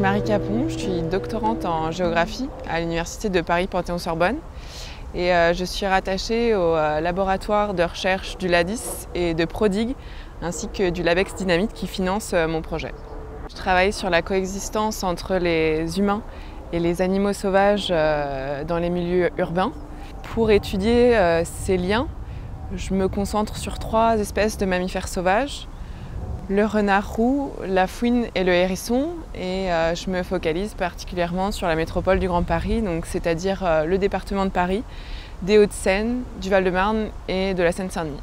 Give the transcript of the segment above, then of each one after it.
Marie Capon, je suis doctorante en géographie à l'Université de Paris-Panthéon-Sorbonne et je suis rattachée au laboratoire de recherche du LADIS et de Prodig ainsi que du LABEX Dynamite qui finance mon projet. Je travaille sur la coexistence entre les humains et les animaux sauvages dans les milieux urbains. Pour étudier ces liens, je me concentre sur 3 espèces de mammifères sauvages. Le renard roux, la fouine et le hérisson, et je me focalise particulièrement sur la métropole du Grand Paris, c'est-à-dire le département de Paris, des Hauts-de-Seine, du Val-de-Marne et de la Seine-Saint-Denis.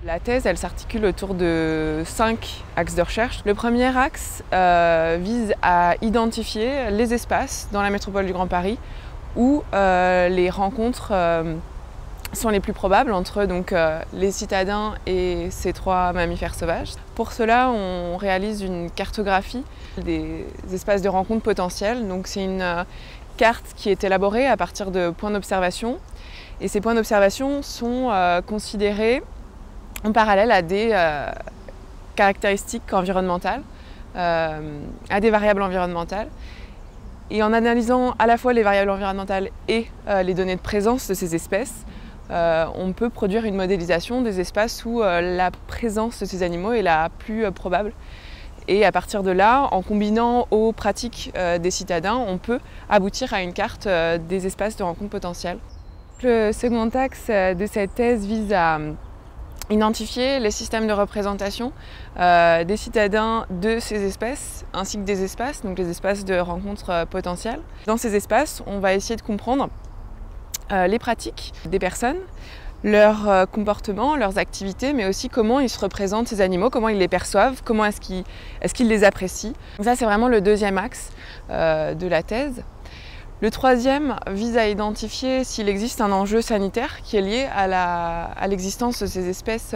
La thèse, elle s'articule autour de 5 axes de recherche. Le premier axe vise à identifier les espaces dans la métropole du Grand Paris où les rencontres sont les plus probables entre les citadins et ces 3 mammifères sauvages. Pour cela, on réalise une cartographie des espaces de rencontre potentiels. C'est une carte qui est élaborée à partir de points d'observation. Et ces points d'observation sont considérés en parallèle à des caractéristiques environnementales, à des variables environnementales. Et en analysant à la fois les variables environnementales et les données de présence de ces espèces, on peut produire une modélisation des espaces où la présence de ces animaux est la plus probable. Et à partir de là, en combinant aux pratiques des citadins, on peut aboutir à une carte des espaces de rencontre potentiels. Le second axe de cette thèse vise à identifier les systèmes de représentation des citadins de ces espèces ainsi que des espaces, donc les espaces de rencontre potentielles. Dans ces espaces, on va essayer de comprendre les pratiques des personnes, leurs comportements, leurs activités, mais aussi comment ils se représentent ces animaux, comment ils les perçoivent, comment est-ce qu'ils les apprécient. Donc ça, c'est vraiment le deuxième axe de la thèse. Le troisième vise à identifier s'il existe un enjeu sanitaire qui est lié à l'existence de ces espèces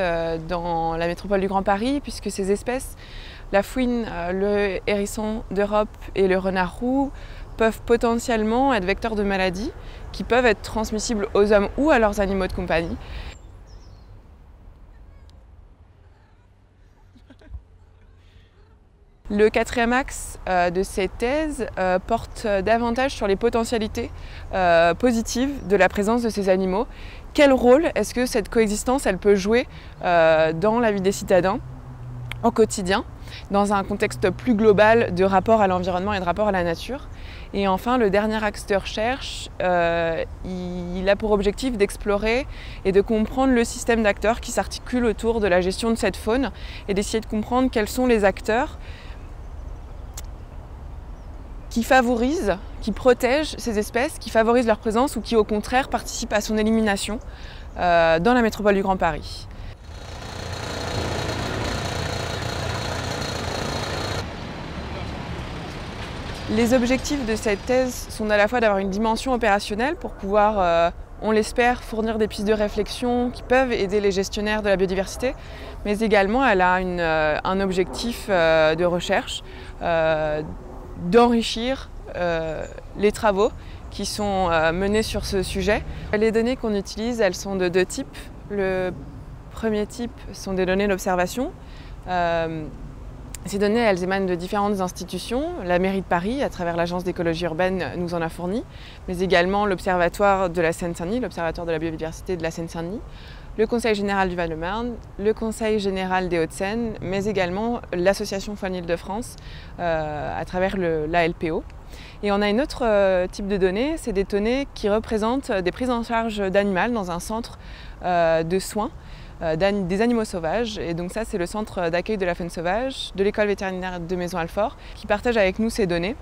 dans la métropole du Grand Paris, puisque ces espèces, la fouine, le hérisson d'Europe et le renard roux, peuvent potentiellement être vecteurs de maladies qui peuvent être transmissibles aux hommes ou à leurs animaux de compagnie. Le quatrième axe de cette thèse porte davantage sur les potentialités positives de la présence de ces animaux. Quel rôle est-ce que cette coexistence elle peut jouer dans la vie des citadins au quotidien, dans un contexte plus global de rapport à l'environnement et de rapport à la nature. Et enfin, le dernier axe de recherche, il a pour objectif d'explorer et de comprendre le système d'acteurs qui s'articule autour de la gestion de cette faune et d'essayer de comprendre quels sont les acteurs qui favorisent, qui protègent ces espèces, qui favorisent leur présence ou qui au contraire participent à son élimination dans la métropole du Grand Paris. Les objectifs de cette thèse sont à la fois d'avoir une dimension opérationnelle pour pouvoir, on l'espère, fournir des pistes de réflexion qui peuvent aider les gestionnaires de la biodiversité, mais également elle a un objectif de recherche, d'enrichir les travaux qui sont menés sur ce sujet. Les données qu'on utilise, elles sont de 2 types. Le premier type sont des données d'observation. Ces données, elles émanent de différentes institutions. La mairie de Paris, à travers l'agence d'écologie urbaine, nous en a fourni, mais également l'Observatoire de la Seine-Saint-Denis, l'Observatoire de la biodiversité de la Seine-Saint-Denis, le Conseil général du Val-de-Marne, le Conseil général des Hauts-de-Seine, mais également l'Association Faune Île-de-France à travers la LPO. Et on a un autre type de données, c'est des données qui représentent des prises en charge d'animal dans un centre de soins des animaux sauvages. Et donc ça, c'est le centre d'accueil de la faune sauvage de l'école vétérinaire de Maisons-Alfort qui partage avec nous ces données.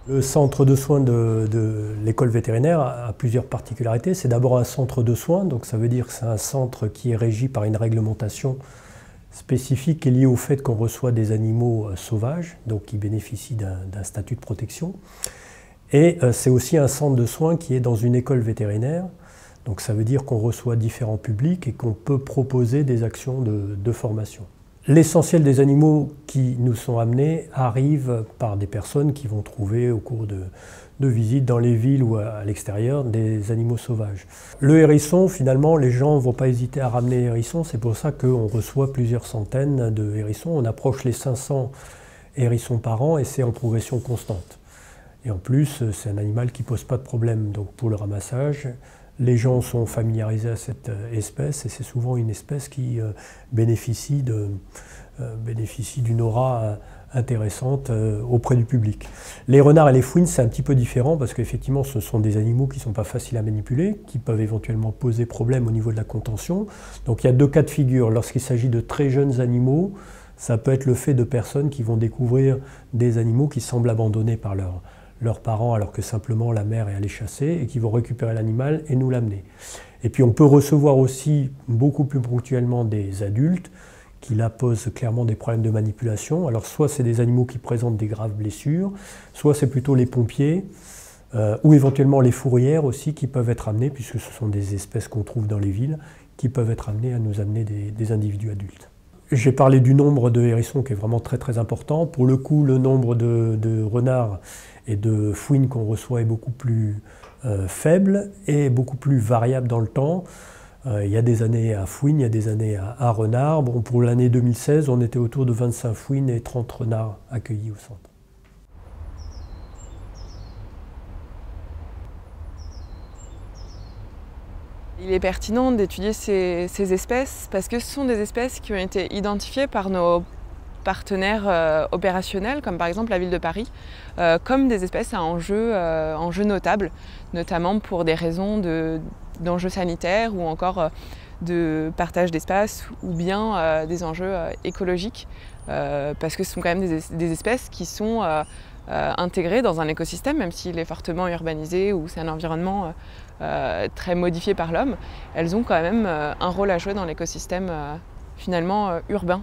Le centre de soins de l'école vétérinaire a plusieurs particularités. C'est d'abord un centre de soins, donc ça veut dire que c'est un centre qui est régi par une réglementation spécifique et liée au fait qu'on reçoit des animaux sauvages, donc qui bénéficient d'un statut de protection. Et c'est aussi un centre de soins qui est dans une école vétérinaire, donc ça veut dire qu'on reçoit différents publics et qu'on peut proposer des actions de formation. L'essentiel des animaux qui nous sont amenés arrivent par des personnes qui vont trouver au cours de visites dans les villes ou à l'extérieur des animaux sauvages. Le hérisson, finalement, les gens ne vont pas hésiter à ramener les hérissons, c'est pour ça qu'on reçoit plusieurs centaines de hérissons. On approche les 500 hérissons par an et c'est en progression constante. Et en plus, c'est un animal qui ne pose pas de problème. Donc pour le ramassage, les gens sont familiarisés à cette espèce et c'est souvent une espèce qui bénéficie d'une aura intéressante auprès du public. Les renards et les fouines, c'est un petit peu différent parce qu'effectivement, ce sont des animaux qui ne sont pas faciles à manipuler, qui peuvent éventuellement poser problème au niveau de la contention. Donc il y a deux cas de figure. Lorsqu'il s'agit de très jeunes animaux, ça peut être le fait de personnes qui vont découvrir des animaux qui semblent abandonnés par leurs parents alors que simplement la mère est allée chasser et qui vont récupérer l'animal et nous l'amener. Et puis on peut recevoir aussi beaucoup plus ponctuellement des adultes qui là posent clairement des problèmes de manipulation. Alors soit c'est des animaux qui présentent des graves blessures, soit c'est plutôt les pompiers ou éventuellement les fourrières aussi qui peuvent être amenés, puisque ce sont des espèces qu'on trouve dans les villes, qui peuvent être amenés à nous amener des individus adultes. J'ai parlé du nombre de hérissons qui est vraiment très très important. Pour le coup, le nombre de renards et de fouines qu'on reçoit est beaucoup plus faible et beaucoup plus variable dans le temps. Il y a des années à fouines, il y a des années à renards. Bon, pour l'année 2016, on était autour de 25 fouines et 30 renards accueillis au centre. Il est pertinent d'étudier ces espèces parce que ce sont des espèces qui ont été identifiées par nos partenaires opérationnels, comme par exemple la ville de Paris, comme des espèces à enjeux notables, notamment pour des raisons d'enjeux sanitaires ou encore de partage d'espace ou bien des enjeux écologiques, parce que ce sont quand même des espèces qui sont intégrées dans un écosystème, même s'il est fortement urbanisé ou c'est un environnement très modifié par l'homme, elles ont quand même un rôle à jouer dans l'écosystème finalement urbain.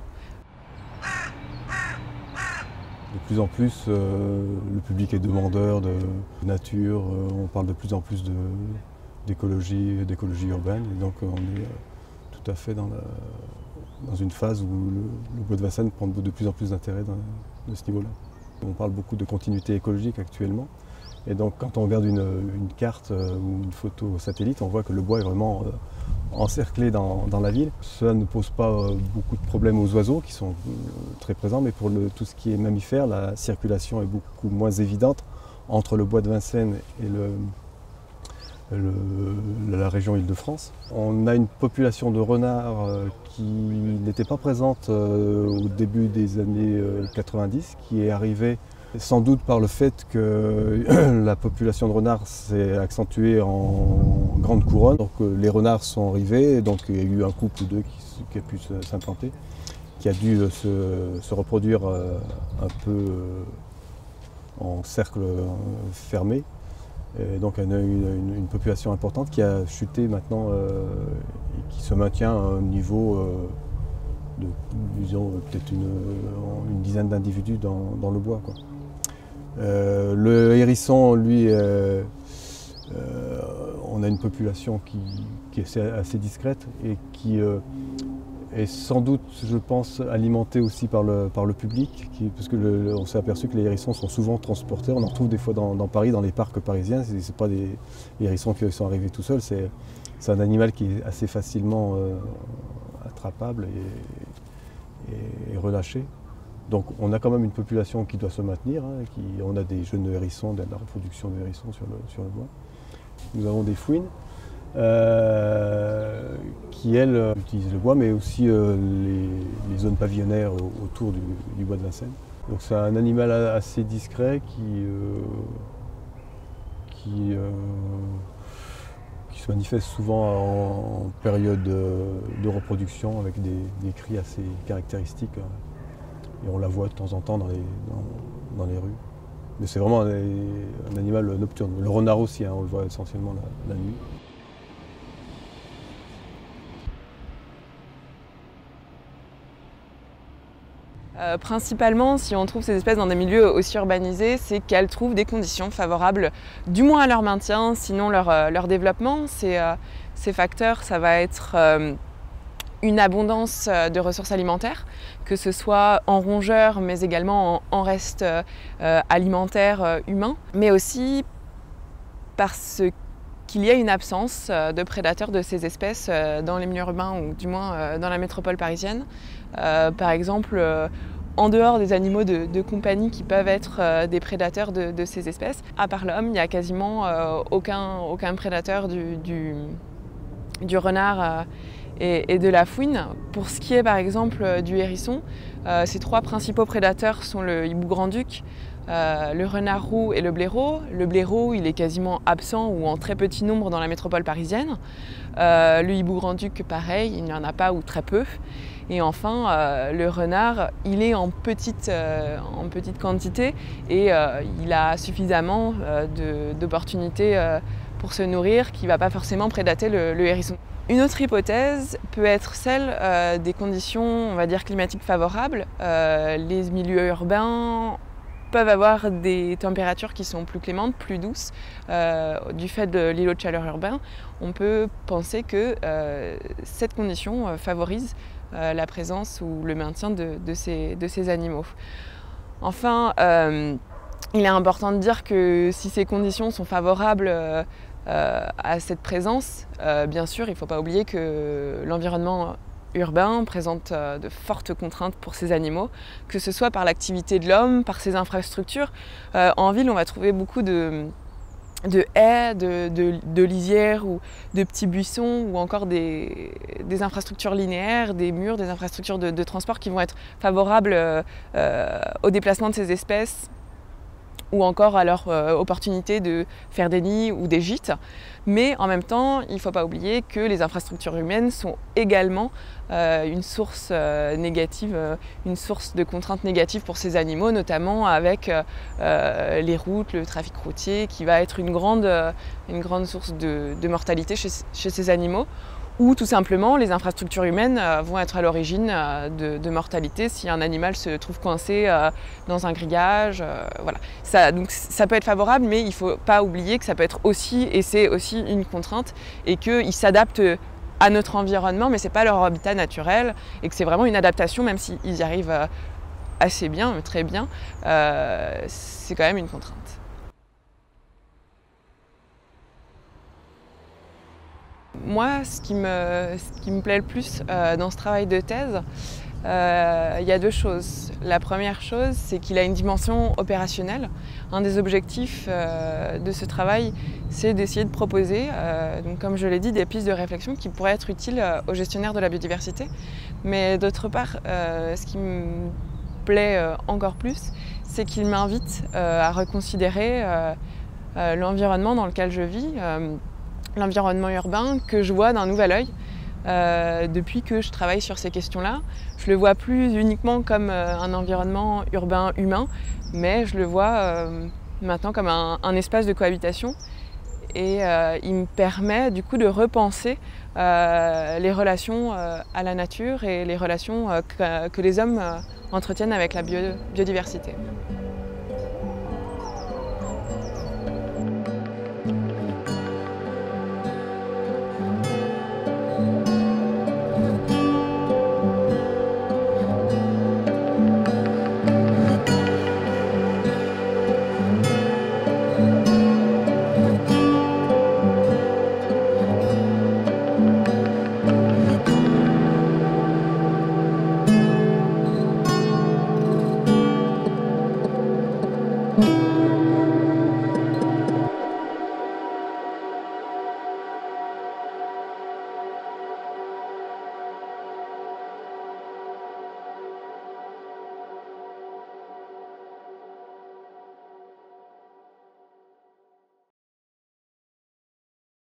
De plus en plus, le public est demandeur de nature, on parle de plus en plus d'écologie urbaine, et donc on est tout à fait dans une phase où le bois de Vincennes prend de plus en plus d'intérêt de ce niveau-là. On parle beaucoup de continuité écologique actuellement, et donc quand on regarde une carte ou une photo satellite, on voit que le bois est vraiment encerclé dans la ville. Cela ne pose pas beaucoup de problèmes aux oiseaux qui sont très présents, mais pour tout ce qui est mammifère, la circulation est beaucoup moins évidente entre le bois de Vincennes et la région Île-de-France. On a une population de renards qui n'était pas présente au début des années 90, qui est arrivée sans doute par le fait que la population de renards s'est accentuée en grande couronne. Donc les renards sont arrivés, donc il y a eu un couple ou deux qui a pu s'implanter, qui a dû se reproduire un peu en cercle fermé. Et donc on a eu une population importante qui a chuté maintenant et qui se maintient à un niveau de, disons, peut-être une dizaine d'individus dans le bois, quoi. Le hérisson, lui, on a une population qui est assez discrète et qui est sans doute, je pense, alimentée aussi par le public, parce qu'on s'est aperçu que les hérissons sont souvent transportés. On en retrouve des fois dans Paris, dans les parcs parisiens. Ce n'est pas des hérissons qui sont arrivés tout seuls, c'est un animal qui est assez facilement attrapable et relâché. Donc on a quand même une population qui doit se maintenir, hein, on a des jeunes hérissons, de la reproduction de hérissons sur le bois. Nous avons des fouines qui, elles, utilisent le bois, mais aussi les zones pavillonnaires autour du bois de Vincennes. Donc c'est un animal assez discret qui se manifeste souvent en période de reproduction avec des cris assez caractéristiques. Et on la voit de temps en temps dans les rues. Mais c'est vraiment un animal nocturne. Le renard aussi, hein, on le voit essentiellement la nuit. Principalement, si on trouve ces espèces dans des milieux aussi urbanisés, c'est qu'elles trouvent des conditions favorables, du moins à leur maintien, sinon leur développement. Ces facteurs, ça va être une abondance de ressources alimentaires, que ce soit en rongeurs, mais également en restes alimentaires humains, mais aussi parce qu'il y a une absence de prédateurs de ces espèces dans les milieux urbains, ou du moins dans la métropole parisienne. Par exemple, en dehors des animaux de compagnie qui peuvent être des prédateurs de ces espèces, à part l'homme, il n'y a quasiment aucun prédateur du renard et de la fouine. Pour ce qui est par exemple du hérisson, ces trois principaux prédateurs sont le hibou grand-duc, le renard roux et le blaireau. Le blaireau, il est quasiment absent ou en très petit nombre dans la métropole parisienne. Le hibou grand-duc, pareil, il n'y en a pas ou très peu. Et enfin, le renard, il est en petite quantité et il a suffisamment d'opportunités pour se nourrir qui ne va pas forcément prédater le hérisson. Une autre hypothèse peut être celle des conditions, on va dire, climatiques favorables. Les milieux urbains peuvent avoir des températures qui sont plus clémentes, plus douces, du fait de l'îlot de chaleur urbain. On peut penser que cette condition favorise la présence ou le maintien de ces animaux. Enfin, il est important de dire que si ces conditions sont favorables à cette présence, bien sûr, il ne faut pas oublier que l'environnement urbain présente de fortes contraintes pour ces animaux, que ce soit par l'activité de l'homme, par ses infrastructures. En ville, on va trouver beaucoup de haies, de lisières ou de petits buissons ou encore des infrastructures linéaires, des murs, des infrastructures de transport qui vont être favorables au déplacement de ces espèces ou encore à leur opportunité de faire des nids ou des gîtes. Mais en même temps, il ne faut pas oublier que les infrastructures humaines sont également une source négative, une source de contraintes négatives pour ces animaux, notamment avec les routes, le trafic routier, qui va être une grande source de mortalité chez ces animaux, ou tout simplement les infrastructures humaines vont être à l'origine de mortalité si un animal se trouve coincé dans un grillage. Voilà. Donc ça peut être favorable, mais il ne faut pas oublier que ça peut être aussi, et c'est aussi une contrainte, et qu'ils s'adaptent à notre environnement, mais ce n'est pas leur habitat naturel, et que c'est vraiment une adaptation, même s'ils y arrivent assez bien, très bien, c'est quand même une contrainte. Moi, ce qui me plaît le plus dans ce travail de thèse, il y a deux choses. La première chose, c'est qu'il a une dimension opérationnelle. Un des objectifs de ce travail, c'est d'essayer de proposer, donc comme je l'ai dit, des pistes de réflexion qui pourraient être utiles aux gestionnaires de la biodiversité. Mais d'autre part, ce qui me plaît encore plus, c'est qu'il m'invite à reconsidérer l'environnement dans lequel je vis, l'environnement urbain que je vois d'un nouvel œil. Depuis que je travaille sur ces questions-là, je le vois plus uniquement comme un environnement urbain humain, mais je le vois maintenant comme un espace de cohabitation. Et il me permet du coup de repenser les relations à la nature et les relations que les hommes entretiennent avec la biodiversité.